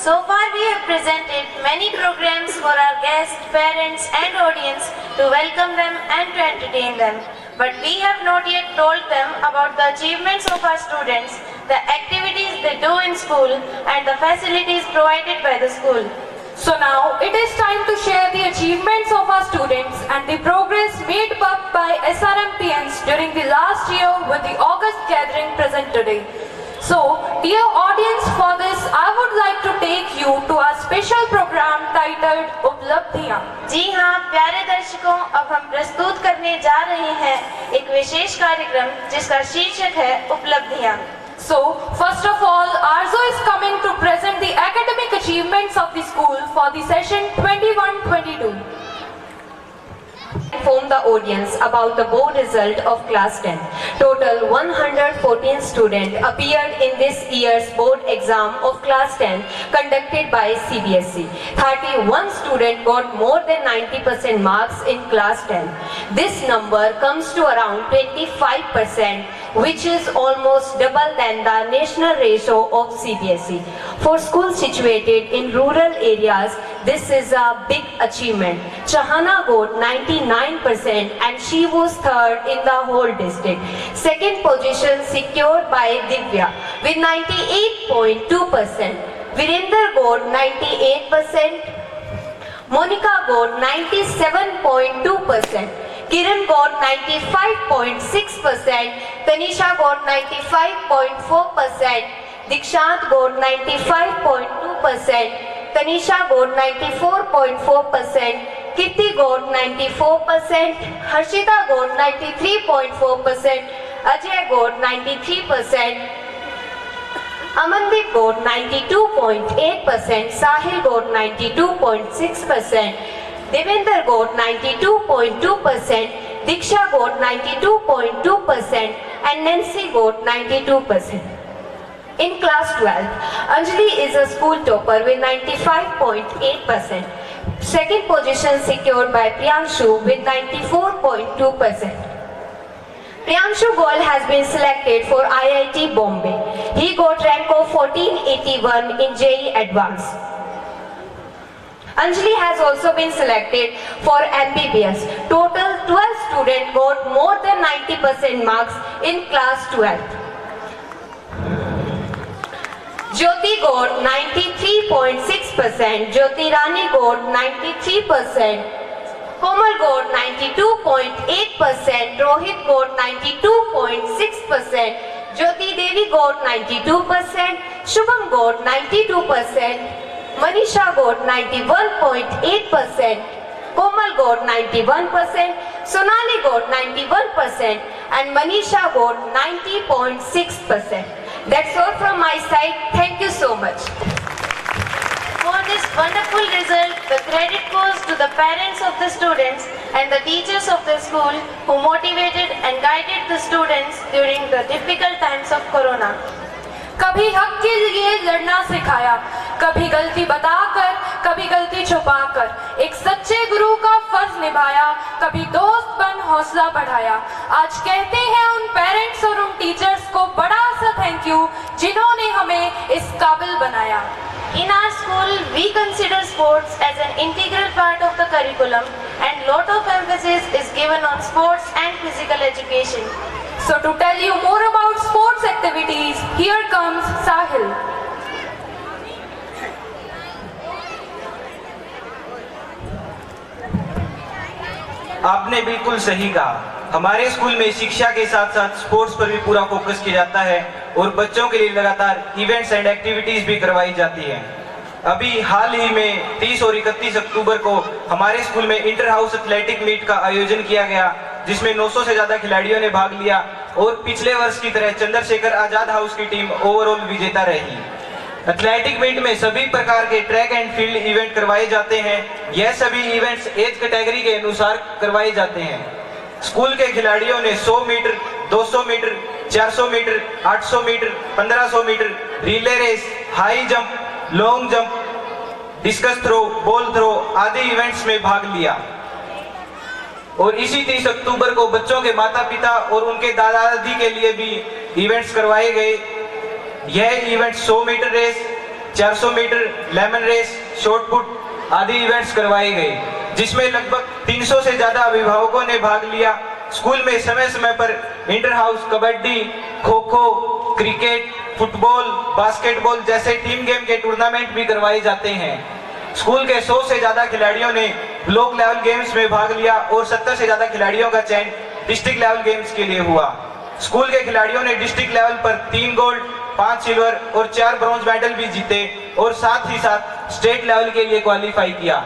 So far we have presented many programs for our guests, parents and audience to welcome them and to entertain them. But we have not yet told them about the achievements of our students, the activities they do in school and the facilities provided by the school. So now it is time to share the achievements of our students and the progress made by SRMPNs during the last year with the August gathering present today. So, dear audience, for this I would like to take you to our special program titled उपलब्धियाँ। जी हाँ प्यारे दर्शकों, अब हम प्रस्तुत करने जा रहे हैं एक विशेष कार्यक्रम जिसका शीर्षक है उपलब्धियाँ। So, first of all, Arzo is coming to present the academic achievements of the school for the session 21-22. Inform the audience about the board result of class 10. Total 114 students appeared in this year's board exam of class 10 conducted by CBSE. 31 students got more than 90% marks in class 10. This number comes to around 25%, which is almost double than the national ratio of CBSE. For schools situated in rural areas, this is a big achievement. Chahana got 99% and she was third in the whole district. Second position secured by Divya with 98.2%. Virender got 98%. Monica got 97.2%. Kiran got 95.6%. Tanisha got 95.4%. Dikshant got 95.2%. Tanisha got 94.4%. Kirti got 94%. Harshita got 93.4%. Ajay got 93%. Amandeep got 92.8%. Sahil got 92.6%. Devender got 92.2%. Diksha got 92.2%. And Nancy got 92%. In class 12, Anjali is a school topper with 95.8%. Second position secured by Priyanshu with 94.2%. Priyanshu Goel has been selected for IIT Bombay. He got rank of 1481 in JEE Advanced. Anjali has also been selected for MBBS. Total 12 students got more than 90% marks in class 12. Jyoti got 93.6%, Jyoti Rani got 93%, Komal got 92.8%, Rohit got 92.6%, Jyoti Devi got 92%, Shubham got 92%, Manisha got 91.8%, Komal got 91%, Sonali got 91% and Manisha got 90.6%. That's all from my side. Thank you so much. For this wonderful result, the credit goes to the parents of the students and the teachers of the school who motivated and guided the students during the difficult times of Corona. कभी हक के लिए लड़ना सिखाया, कभी गलती बताकर, कभी गलती छुपाकर, एक सच्चे गुरु का फर्ज निभाया, कभी दोस्त बन हौसला बढ़ाया। आज कहते हैं उन पेरेंट्स और उन टीचर्स को बड़ा सा थैंक यू जिन्होंने हमें इस काबिल बनाया। In our school, we consider sports as an integral part of the curriculum and lot of emphasis is given on sports and physical education. So to tell you more about sports activities, here comes Sahil. आपने बिल्कुल सही कहा। हमारे school में शिक्षा के साथ साथ स्पोर्ट्स पर भी पूरा फोकस किया जाता है और बच्चों के लिए लगातार इवेंट्स एंड एक्टिविटीज भी करवाई जाती हैं। अभी हाल ही में 30 और 31 अक्टूबर को हमारे स्कूल में इंटर हाउस एथलेटिक मीट का आयोजन किया गया, जिसमें 900 से ज्यादा खिलाड़ियों ने भाग लिया और पिछले वर्ष की तरह चंद्रशेखर आजाद हाउस की टीम ओवरऑल विजेता रही। एथलेटिक मीट में सभी प्रकार के ट्रैक एंड फील्ड इवेंट करवाए जाते हैं। यह सभी इवेंट्स एज कैटेगरी के अनुसार करवाए जाते हैं। स्कूल के खिलाड़ियों ने 100 metre, 200 metre, 400 metre, 800 metre, 1500 metre, relay race, high jump, long jump, discus throw, ball throw आदि इवेंट्स में भाग लिया। और इसी 30 अक्टूबर को बच्चों के माता पिता और उनके दादा दादी के लिए भी इवेंट्स करवाए गए। यह event 100 metre race, 400 metre, lemon race, shot put आदि इवेंट्स करवाए गए, जिसमें लगभग 300 से ज्यादा अभिभावकों ने भाग लिया। स्कूल में समय समय पर inter house kabaddi, kho kho, cricket, football, basketball जैसे टीम गेम के टूर्नामेंट भी करवाए जाते हैं। स्कूल के 100 से ज्यादा खिलाड़ियों ने ब्लॉक लेवल गेम्स में भाग लिया और 70 से ज्यादा खिलाड़ियों का चयन डिस्ट्रिक्ट लेवल गेम्स के लिए हुआ। स्कूल के खिलाड़ियों ने डिस्ट्रिक्ट लेवल पर 3 गोल्ड, 5 सिल्वर और 4 ब्रॉन्ज मेडल भी जीते और साथ ही साथ स्टेट लेवल के लिए क्वालिफाई किया।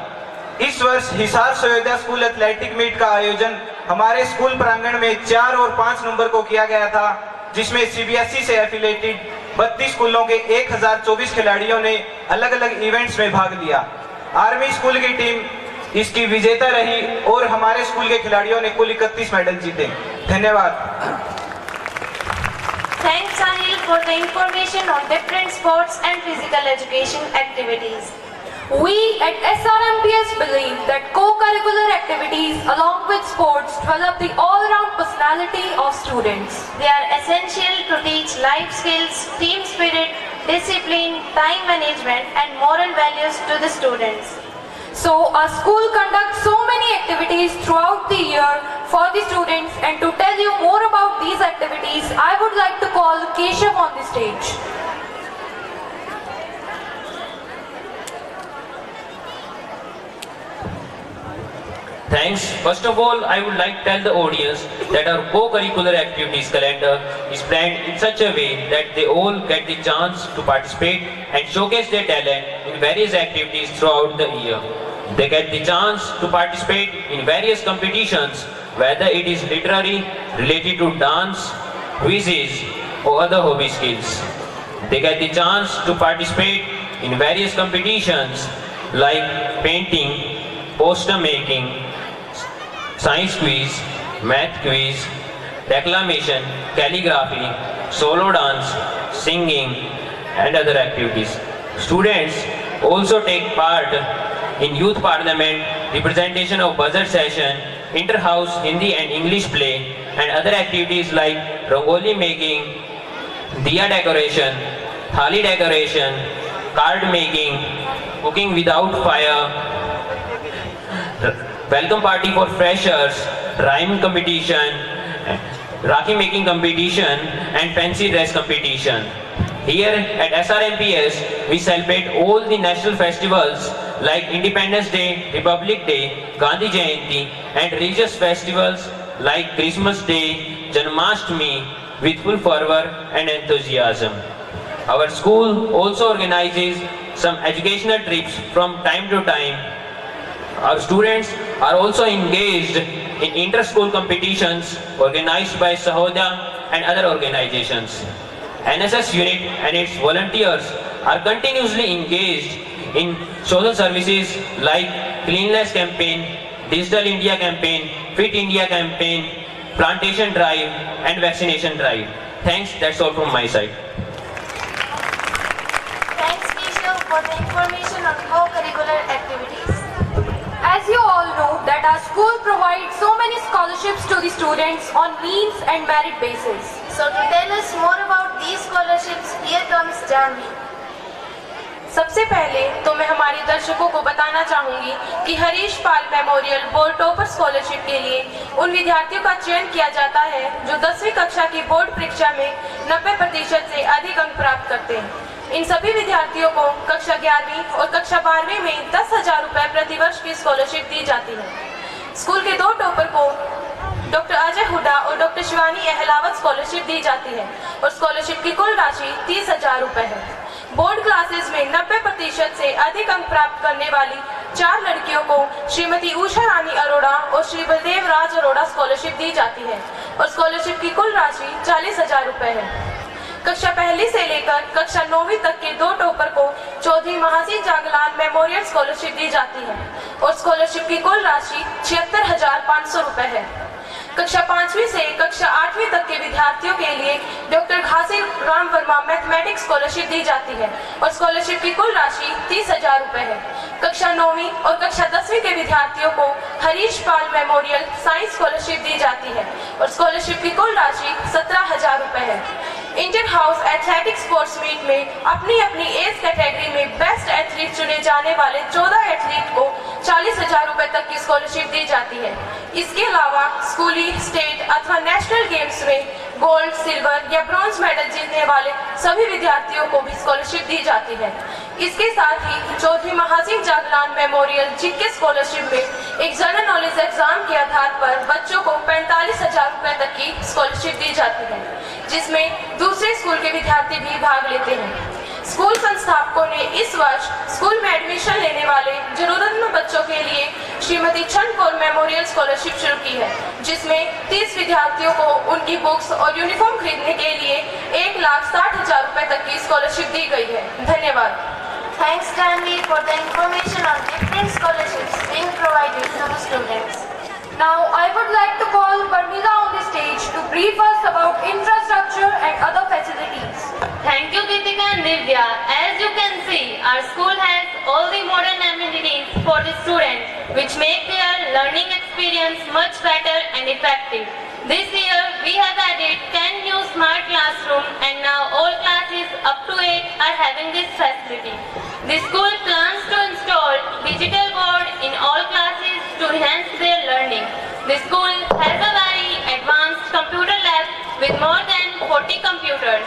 इस वर्ष हिसार सयोध्या स्कूल एथलेटिक मीट का आयोजन हमारे स्कूल प्रांगण में 4 और 5 नवंबर को किया गया था, जिसमें सीबीएसई से एफिलेटेड 32 स्कूलों के 1024 खिलाड़ियों ने अलग अलग इवेंट्स में भाग लिया। आर्मी स्कूल की टीम इसकी विजेता रही और हमारे स्कूल के खिलाड़ियों ने कुल 31 मेडल जीते। धन्यवाद। Thanks Sahil for the information on different sports and physical education activities. We at SRMPS believe that co-curricular activities along with sports develop the all-round personality of students. They are essential to teach life skills, team spirit, discipline, time management and moral values to the students. So our school conducts so many activities throughout the year for the students, and to tell you more about these activities, I would like to call Keshav on the stage. Thanks. First of all, I would like to tell the audience that our co-curricular activities calendar is planned in such a way that they all get the chance to participate and showcase their talent in various activities throughout the year. They get the chance to participate in various competitions, whether it is literary, related to dance, quizzes, or other hobby skills. They get the chance to participate in various competitions like painting, poster making, science quiz, math quiz, declamation, calligraphy, solo dance, singing, and other activities. Students also take part in youth parliament, representation of buzzer session, inter-house Hindi and English play, and other activities like rangoli making, diya decoration, thali decoration, card making, cooking without fire, welcome party for freshers, rhyme competition, Rakhi making competition, and fancy dress competition. Here at SRMPS, we celebrate all the national festivals like Independence Day, Republic Day, Gandhi Jayanti, and religious festivals like Christmas Day, Janmashtami with full fervor and enthusiasm. Our school also organizes some educational trips from time to time. Our students are also engaged in inter-school competitions organized by Sahodya and other organizations. NSS unit and its volunteers are continuously engaged in social services like Cleanliness Campaign, Digital India Campaign, Fit India Campaign, Plantation Drive and Vaccination Drive. Thanks, that's all from my side. Thanks Keshav for the information on co-curricular activities. As you all know that our school provides so many scholarships to the students on means and merit basis. So to tell us more about these scholarships, here comes Janvi. सबसे पहले तो मैं हमारे दर्शकों को बताना चाहूंगी कि हरीश पाल मेमोरियल बोर्ड टॉपर स्कॉलरशिप के लिए उन विद्यार्थियों का चयन किया जाता है जो 10वीं कक्षा की बोर्ड परीक्षा में 90% से अधिक अंक प्राप्त करते हैं। इन सभी विद्यार्थियों को कक्षा 11वीं और कक्षा 12वीं में 10,000 रुपए प्रतिवर्ष की स्कॉलरशिप दी जाती है। स्कूल के 2 टॉपर को डॉक्टर अजय हुड्डा और डॉक्टर शिवानी अहलावत स्कॉलरशिप दी जाती है और स्कॉलरशिप की कुल राशि 30,000 रुपए है। बोर्ड क्लासेस में 90% से अधिक अंक प्राप्त करने वाली 4 लड़कियों को श्रीमती उषा रानी अरोड़ा और श्री बलदेव राज अरोड़ा स्कॉलरशिप दी जाती है और स्कॉलरशिप की कुल राशि 40,000 रुपए है। कक्षा 1 से लेकर कक्षा 9वीं तक के 2 टॉपर को चौधरी महासिंह जागलाल मेमोरियल स्कॉलरशिप दी जाती है और स्कॉलरशिप की कुल राशि 76,500 रुपए है। कक्षा 5वीं से कक्षा 8वीं तक के विद्यार्थियों के लिए डॉक्टर घासी राम वर्मा मैथमेटिक्स स्कॉलरशिप दी जाती है और स्कॉलरशिप की कुल राशि 30,000 रुपए है। कक्षा 9वीं और कक्षा 10वीं के विद्यार्थियों को हरीश पाल मेमोरियल साइंस स्कॉलरशिप दी जाती है और स्कॉलरशिप की कुल राशि 17,000 रुपए है। Inter house athletic sports meet में अपनी अपनी एज कैटेगरी में बेस्ट एथलीट चुने जाने वाले 14 एथलीट को 40,000 रुपए तक की स्कॉलरशिप दी जाती है। इसके अलावा स्कूली, स्टेट अथवा नेशनल गेम्स में गोल्ड, सिल्वर या ब्रॉन्ज मेडल जीतने वाले सभी विद्यार्थियों को भी स्कॉलरशिप दी जाती है। इसके साथ ही Chaudhary Mahasingh Jaglan memorial GK scholarship में एक जनरल नॉलेज एग्जाम के आधार पर बच्चों को 45,000 रुपए तक की स्कॉलरशिप दी जाती है, जिसमें दूसरे स्कूल के विद्यार्थी भी भाग लेते हैं। स्कूल संस्थापकों ने इस वर्ष स्कूल में एडमिशन लेने वाले जरूरतमंद बच्चों के लिए श्रीमती छन कौर मेमोरियल स्कॉलरशिप शुरू की है, जिसमें 30 विद्यार्थियों को उनकी बुक्स और यूनिफॉर्म खरीदने के लिए 1,60,000 रुपए तक की स्कॉलरशिप दी गई है। धन्यवाद। Thanks Stanley for the information on different scholarships being provided to the students. Now I would like to call Parmila on the stage to brief us about infrastructure and other facilities. Thank you, Kritika and Divya. As you can see, our school has all the modern amenities for the students, which make their learning experience much better and effective. This year, we have added 10 new smart classrooms, and now all classes up to 8 are having this facility. The school plans to install digital board in all classes to enhance their learning. The school has a very advanced computer lab with more than 40 computers,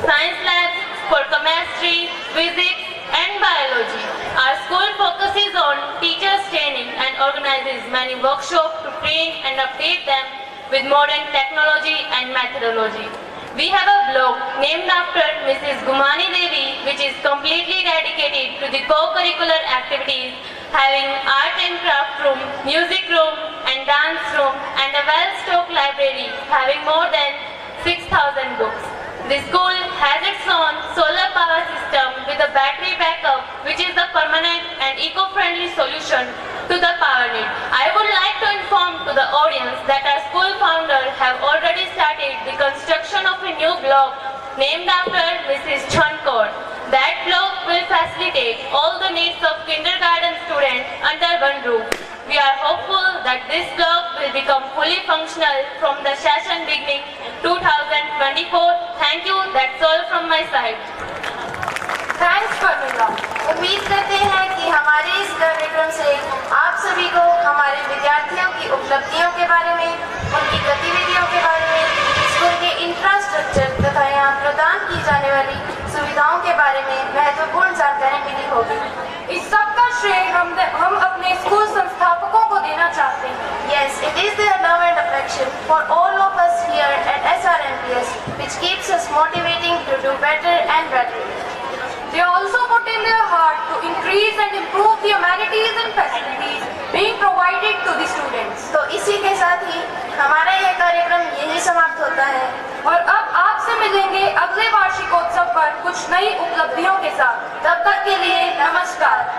science labs for chemistry, physics, and biology. Our school focuses on teachers' training and organizes many workshops to train and update them with modern technology and methodology. We have a block named after Mrs. Gumani Devi, which is completely dedicated to the co-curricular activities, having art and craft room, music room, and dance room, and a well-stocked library having more than 6,000 books. The school has its own solar power system with a battery backup, which is a permanent and eco-friendly solution to the power need. I would like to inform to the audience that our school founders have already started the construction of a new block named after Mrs. Chhan Kaur. That block will facilitate all the needs of kindergarten students under one roof. We are hopeful that this block will become fully functional from the session beginning 2024. Thank you. That's all from my side. Thanks, Parmila. उम्मीद करते हैं कि हमारे इस कार्यक्रम से आप सभी को हमारे विद्यार्थियों की उपलब्धियों के बारे में, उनकी गतिविधियों के बारे में, स्कूल के इंफ्रास्ट्रक्चर तथा यहाँ प्रदान की जाने वाली सुविधाओं के बारे में महत्वपूर्ण जानकारी मिली होगी। इस सब का श्रेय हम अपने स्कूल संस्थापकों को देना चाहते हैं। Yes, it is their love and affection for all of us here at SRMPS which keeps us motivating to do better and better. They also put in their heart to increase and improve the amenities and facilities being provided to the students. तो इसी के साथ ही हमारा यह कार्यक्रम यही समाप्त होता है और अब आपसे मिलेंगे अगले वार्षिकोत्सव पर कुछ नई उपलब्धियों के साथ। तब तक के लिए नमस्कार।